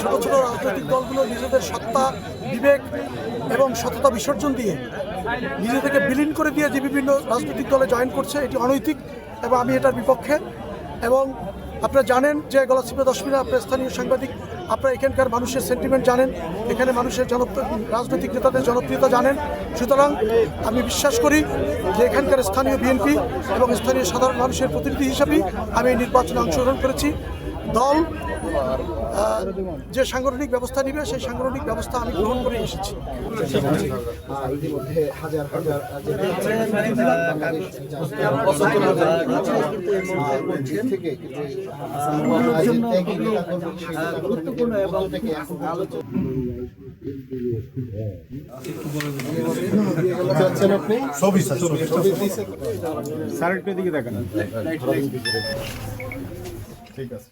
ছোট ছোট রাজনৈতিক দলগুলো নিজেদের সত্তা, বিবেক এবং সততা বিসর্জন দিয়ে নিজেদেরকে বিলীন করে দিয়ে যে বিভিন্ন রাজনৈতিক দলে জয়েন করছে, এটি অনৈতিক এবং আমি এটার বিপক্ষে। এবং আপনারা জানেন যে গলাচিপা 10 মিনিট আপনার স্থানীয় সাংবাদিক, আপনারা এখানকার মানুষের সেন্টিমেন্ট জানেন, এখানে মানুষের রাজনৈতিক নেতাদের জনপ্রিয়তা জানেন। সুতরাং আমি বিশ্বাস করি যে এখানকার স্থানীয় বিএনপি এবং স্থানীয় সাধারণ মানুষের প্রতিনিধি হিসাবেই আমি এই নির্বাচনে অংশগ্রহণ করেছি। দল যে সাংগঠনিক ব্যবস্থা নেবে সেই সাংগঠনিক ব্যবস্থা আমি গ্রহণ করে এসেছি। স্যারের দিকে দেখেন। ঠিক আছে।